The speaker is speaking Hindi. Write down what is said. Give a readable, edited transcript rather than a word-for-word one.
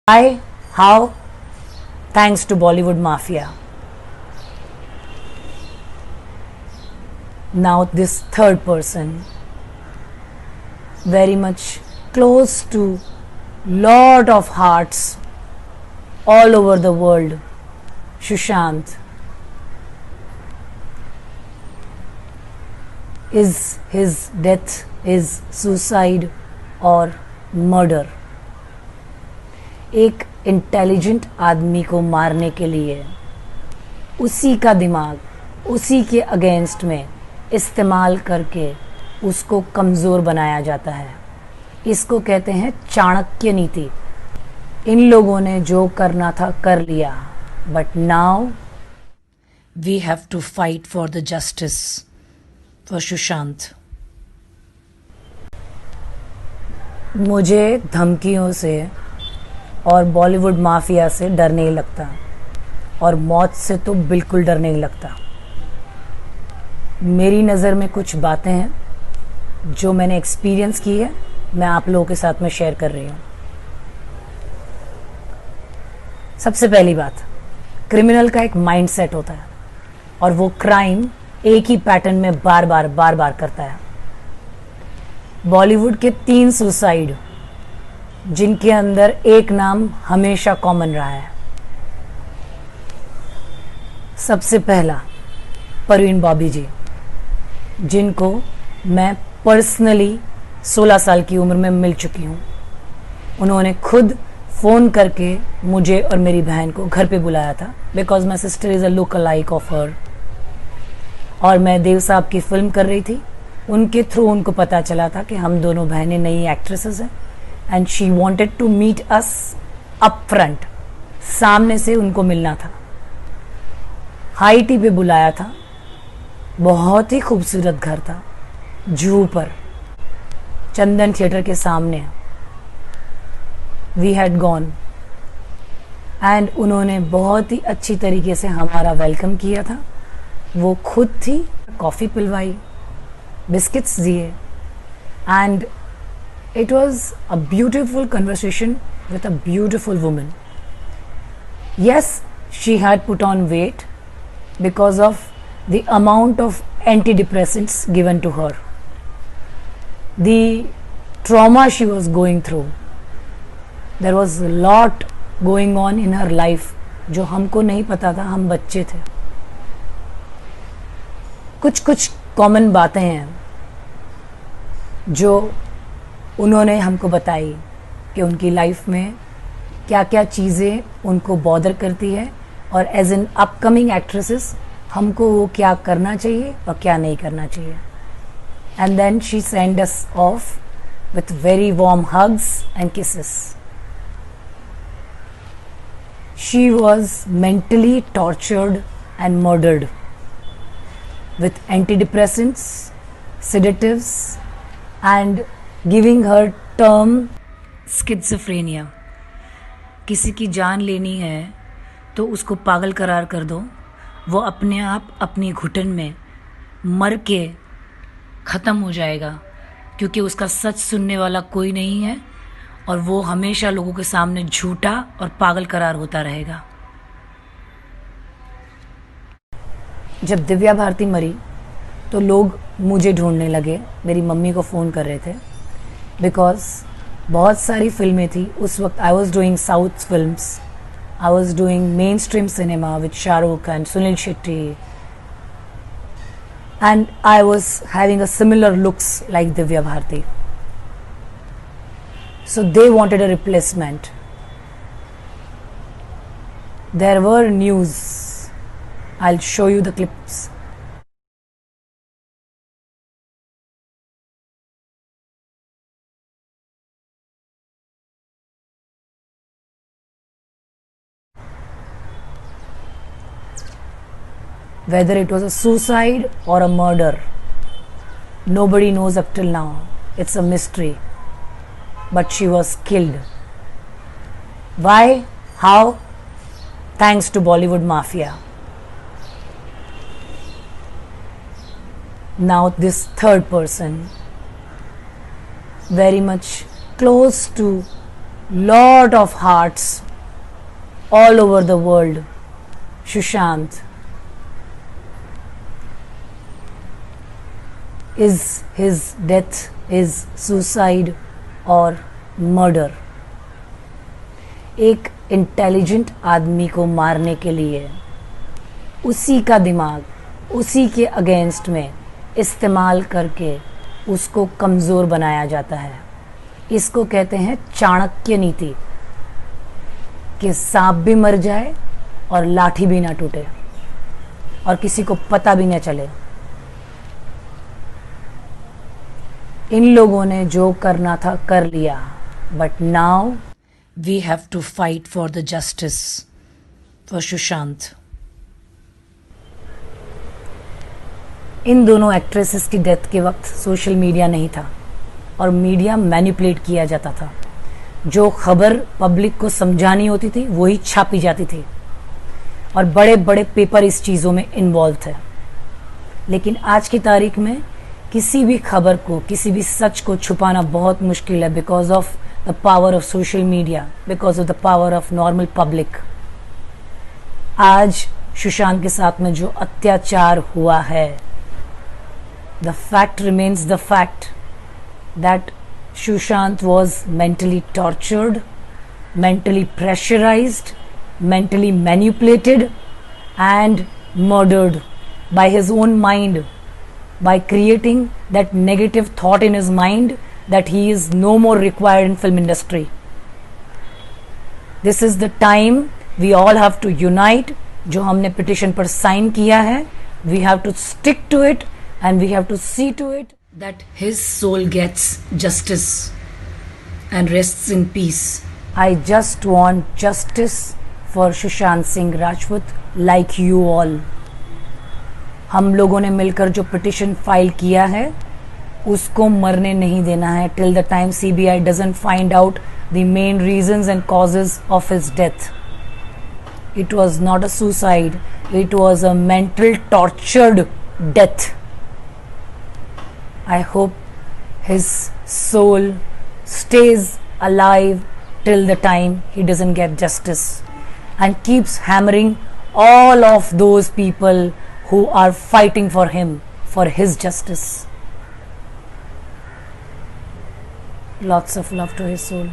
Why? How? Thanks to Bollywood Mafia. Now this third person, very much close to lot of hearts all over the world, Sushant. Is his death is suicide or murder? एक इंटेलिजेंट आदमी को मारने के लिए उसी का दिमाग उसी के अगेंस्ट में इस्तेमाल करके उसको कमज़ोर बनाया जाता है। इसको कहते हैं चाणक्य नीति। इन लोगों ने जो करना था कर लिया, but now we have to fight for the justice for Sushant. मुझे धमकियों से और बॉलीवुड माफिया से डर नहीं लगता, और मौत से तो बिल्कुल डर नहीं लगता। मेरी नज़र में कुछ बातें हैं जो मैंने एक्सपीरियंस की है, मैं आप लोगों के साथ में शेयर कर रही हूँ। सबसे पहली बात, क्रिमिनल का एक माइंडसेट होता है और वो क्राइम एक ही पैटर्न में बार बार करता है। बॉलीवुड के 3 सुसाइड जिनके अंदर एक नाम हमेशा कॉमन रहा है। सबसे पहला परवीन बॉबी जी, जिनको मैं पर्सनली 16 साल की उम्र में मिल चुकी हूँ। उन्होंने खुद फ़ोन करके मुझे और मेरी बहन को घर पे बुलाया था, because my sister is a look alike of her. और मैं देव साहब की फिल्म कर रही थी, उनके थ्रू उनको पता चला था कि हम दोनों बहनें नई एक्ट्रेसेस हैं, and she wanted to meet us up front, सामने से उनको मिलना था। हाई टी पे बुलाया था, बहुत ही खूबसूरत घर था, जुहू पर, चंदन थिएटर के सामने। वी हैड गॉन एंड उन्होंने बहुत ही अच्छी तरीके से हमारा वेलकम किया था। वो खुद थी, कॉफ़ी पिलवाई, बिस्किट्स दिए, and it was a beautiful conversation with a beautiful woman. Yes, she had put on weight because of the amount of antidepressants given to her, the trauma she was going through. There was a lot going on in her life जो हमको नहीं पता था, हम बच्चे थे। कुछ कॉमन बातें हैं जो उन्होंने हमको बताई कि उनकी लाइफ में क्या क्या चीज़ें उनको बॉदर करती है, और एज एन अपकमिंग एक्ट्रेसेस हमको वो क्या करना चाहिए और क्या नहीं करना चाहिए। And then she send us off with very warm hugs and kisses. She was mentally tortured and murdered with antidepressants, sedatives, and giving her term schizophrenia. किसी की जान लेनी है तो उसको पागल करार कर दो, वो अपने आप अपनी घुटन में मर के ख़त्म हो जाएगा, क्योंकि उसका सच सुनने वाला कोई नहीं है, और वो हमेशा लोगों के सामने झूठा और पागल करार होता रहेगा। जब दिव्या भारती मरी तो लोग मुझे ढूंढने लगे, मेरी मम्मी को फ़ोन कर रहे थे, बिकॉज बहुत सारी फिल्में थी उस वक्त। I was doing south films, I was doing mainstream cinema with Shahrukh and Sunil Shetty, and I was having a similar looks like Divya Bharti, so they wanted a replacement. There were news, I'll show you the clips. Whether it was a suicide or a murder, nobody knows up till now. It's a mystery. But she was killed. Why? How? Thanks to Bollywood Mafia. Now this third person, very much close to lot of hearts all over the world. Sushant, is his death is suicide or murder? एक इंटेलिजेंट आदमी को मारने के लिए उसी का दिमाग उसी के अगेंस्ट में इस्तेमाल करके उसको कमज़ोर बनाया जाता है. इसको कहते हैं चाणक्य नीति, कि सांप भी मर जाए और लाठी भी ना टूटे और किसी को पता भी ना चले. इन लोगों ने जो करना था कर लिया, but now we have to fight for the justice for Sushant. इन दोनों एक्ट्रेसेस की डेथ के वक्त सोशल मीडिया नहीं था और मीडिया मैनिपुलेट किया जाता था. जो खबर पब्लिक को समझानी होती थी वही छापी जाती थी और बड़े बड़े पेपर इस चीज़ों में इन्वॉल्व थे. लेकिन आज की तारीख में किसी भी खबर को, किसी भी सच को छुपाना बहुत मुश्किल है, because of the power of social media, because of the power of normal public. आज सुशांत के साथ में जो अत्याचार हुआ है, the fact remains the fact that Sushant was mentally tortured, mentally pressurized, mentally manipulated and murdered by his own mind, by creating that negative thought in his mind that he is no more required in film industry. This is the time we all have to unite. जो हमने पिटिशन पर साइन किया है, we have to stick to it and we have to see to it that his soul gets justice and rests in peace. I just want justice for Sushant Singh Rajput like you all. हम लोगों ने मिलकर जो पिटिशन फाइल किया है उसको मरने नहीं देना है till the time CBI doesn't find out the main reasons and causes of his death. It was not a suicide, it was a mental tortured death. I hope his soul stays alive till the time he doesn't get justice and keeps hammering all of those people who are fighting for him, for his justice. Lots of love to his soul.